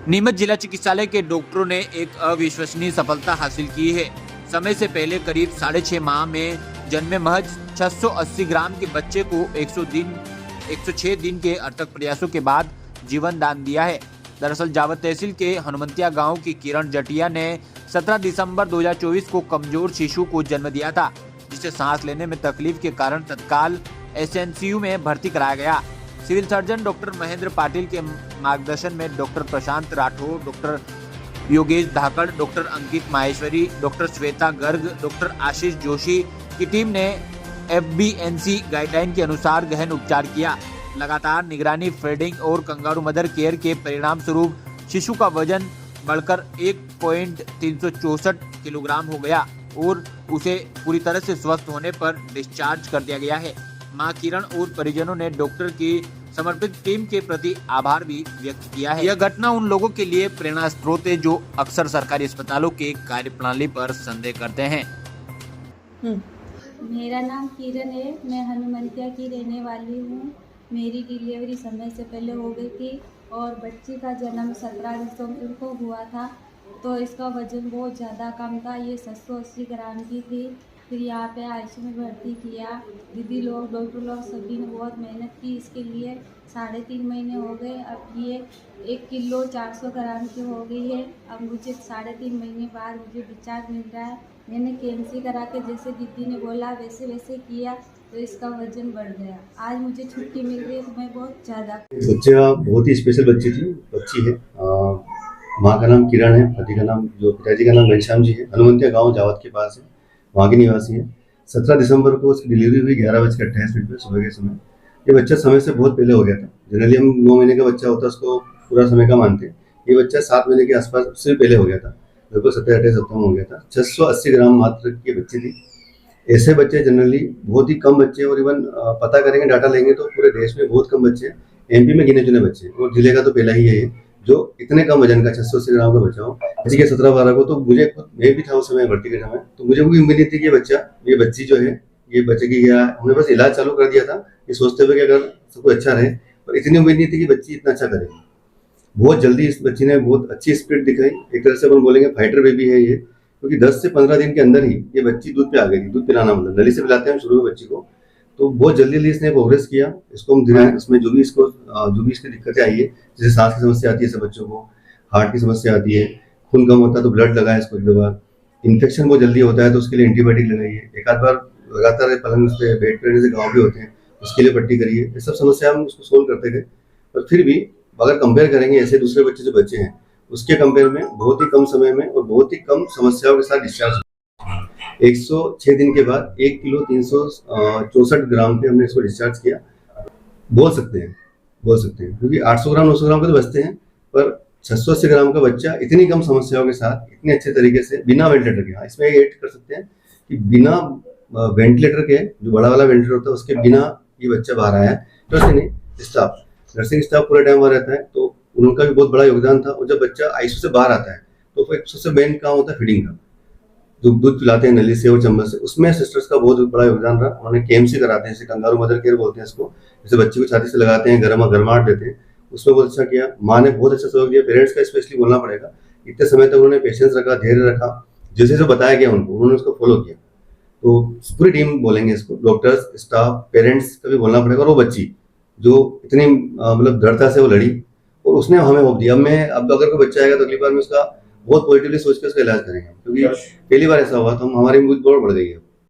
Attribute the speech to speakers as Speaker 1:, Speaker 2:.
Speaker 1: नीमच जिला चिकित्सालय के डॉक्टरों ने एक अविश्वसनीय सफलता हासिल की है। समय से पहले करीब 6.5 माह में जन्मे महज 680 ग्राम के बच्चे को 106 दिन के अथक प्रयासों के बाद जीवन दान दिया है। दरअसल जावत तहसील के हनुमंतिया गांव की किरण जटिया ने 17 दिसंबर 2024 को कमजोर शिशु को जन्म दिया था, जिसे सांस लेने में तकलीफ के कारण तत्काल एसएनसीयू में भर्ती कराया गया। Civil surgeon doctor Mahendra Patil के मार्गदर्शन में doctor Prashant Rathore, doctor Yogesh Dhakad, doctor Ankit Maheshwari, doctor Shweta Garg, doctor Ashish Joshi की टीम ने FBNC गाइडलाइन के अनुसार गहन उपचार किया। लगातार निगरानी, फीडिंग और कंगारू मदर केयर के परिणाम स्वरूप शिशु का वजन बढ़कर 1.364 किलोग्राम हो गया और उसे पूरी तरह से स्वस्थ होने पर डिस्चार्ज कर दिया गया है। मां किरण और परिजनों ने डॉक्टर की समर्पित टीम के प्रति आभार भी व्यक्त किया है। यह घटना उन लोगों के लिए प्रेरणा स्रोत है जो अक्सर सरकारी अस्पतालों के कार्यप्रणाली पर संदेह करते हैं।
Speaker 2: मेरा नाम किरण है, मैं हनुमंतिया की रहने वाली हूँ। मेरी डिलीवरी समय से पहले हो गई थी और बच्ची का जन्म 17 दिसंबर को हुआ था, तो इसका वजन बहुत ज़्यादा कम था। ये 780 ग्राम की थी। फिर यहाँ पे आईसीयू में भर्ती किया। दीदी लोग, डॉक्टर लोग सभी ने बहुत मेहनत की इसके लिए। 3.5 महीने हो गए, अब ये 1 किलो 400 ग्राम की हो गई है। अब मुझे 3.5 महीने बाद मुझे डिस्चार्ज मिल रहा है। मैंने केएमसी करा के जैसे दीदी ने बोला वैसे वैसे किया, तो इसका वजन बढ़ गया। आज मुझे छुट्टी मिल रही है तो मैं बहुत ज़्यादा।
Speaker 3: बच्चा बहुत ही स्पेशल बच्ची है। माँ का नाम किरण है, पति का नाम जो पिताजी का नाम घनश्याम जी है। हनुमंतिया गांव जावत के पास है, वहाँ की निवासी है। 17 दिसंबर को उसकी डिलीवरी हुई 11:28 पे सुबह के समय। ये बच्चा समय से बहुत पहले हो गया था। जनरली हम 9 महीने का बच्चा होता है उसको पूरा समय का मानते हैं। ये बच्चा 7 महीने के आसपास से पहले हो गया था, लगभग 27-28 हफ्तों में हो गया था। 680 ग्राम मात्र की बच्ची थी। ऐसे बच्चे जनरली बहुत ही कम बच्चे, और इवन पता करेंगे, डाटा लेंगे तो पूरे देश में बहुत कम बच्चे हैं। MP में गिने चुने बच्चे, और जिले का तो पहला ही है जो इतने कम वजन का 680 ग्राम का बच्चा हो। किसी के 17-12 को तो मुझे खुद, मैं भी था उस समय भर्ती के समय, तो मुझे कोई उम्मीद नहीं थी कि ये बच्ची जो है ये बच्चे की, या हमने बस इलाज चालू कर दिया था ये सोचते हुए कि अगर सब कुछ अच्छा रहे, पर इतनी उम्मीद नहीं थी कि बच्ची इतना अच्छा करेगी। बहुत जल्दी इस बच्ची ने बहुत अच्छी स्पीड दिखाई। एक तरह से अपन बोलेंगे फाइटर बेबी है ये, क्योंकि 10 से 15 दिन के अंदर ही ये बच्ची दूध पे आ गई थी। दूध पिलाना मतलब नली से पिलाते हैं शुरू में बच्ची को, तो बहुत जल्दी इसने प्रोग्रेस किया। इसको हम धीरे इसमें जो भी इसकी दिक्कतें आई है, जैसे सांस की समस्या आती है सब बच्चों को, हार्ट की समस्या आती है, खून कम होता है तो ब्लड लगाए इसको 1-2 बार, इन्फेक्शन बहुत जल्दी होता है तो उसके लिए एंटीबायोटिक लगाइए, एक आध बार लगातार पलंग पे बेड पे रहने से घाव भी होते हैं उसके लिए पट्टी करिए। ये सब समस्या हम उसको सोल्व करते गए। पर फिर भी अगर कंपेयर करेंगे ऐसे दूसरे बच्चे जो बच्चे हैं उसके कंपेयर में बहुत ही कम समय में और बहुत ही कम समस्याओं के साथ डिस्चार्ज 106 दिन के बाद 1 किलो 364 ग्राम पे हमने इसको डिस्चार्ज किया। बोल सकते हैं क्योंकि 800 ग्राम 900 ग्राम के तो बचते हैं, पर 680 ग्राम का बच्चा इतनी कम समस्याओं के साथ इतने अच्छे तरीके से बिना वेंटिलेटर के, इसमें ऐड कर सकते हैं कि बिना वेंटिलेटर के, जो बड़ा वाला वेंटिलेटर होता है उसके बिना ये बच्चा बाहर आया है। तो नर्सिंग स्टाफ पूरे टाइम वहाँ रहता है, तो उनका भी बहुत बड़ा योगदान था। और जब बच्चा आईसीयू से बाहर आता है तो फिर सबसे मेन काम होता है फीडिंग का, जो दूध पिलाते हैं नली से और चम्मच से, उसमें सिस्टर्स का बहुत बड़ा योगदान रहा। उन्होंने केएमसी कराते हैं, जैसे कंगारू मदर केयर बोलते हैं इसको, जैसे बच्चे को छाती से लगाते हैं, गर्माहट देते हैं, उसमें बहुत अच्छा किया। माँ ने बहुत अच्छा सहयोग दिया। पेरेंट्स का स्पेशली बोलना पड़ेगा, इतने समय तक उन्होंने पेशेंस रखा, धैर्य रखा, जैसे जो बताया गया उनको उन्होंने उसको फॉलो किया। तो पूरी टीम बोलेंगे इसको, डॉक्टर्स, स्टाफ, पेरेंट्स का भी बोलना पड़ेगा। और वो बच्ची जो इतनी मतलब दृढ़ता से वो लड़ी और उसने हमें होप दिया। अब अगर कोई बच्चा आएगा तो अगली बार में उसका बहुत पॉजिटिवली सोच के उसका इलाज करेंगे, क्योंकि पहली बार ऐसा हुआ तो हमारी उम्मीद बहुत बढ़ गई है।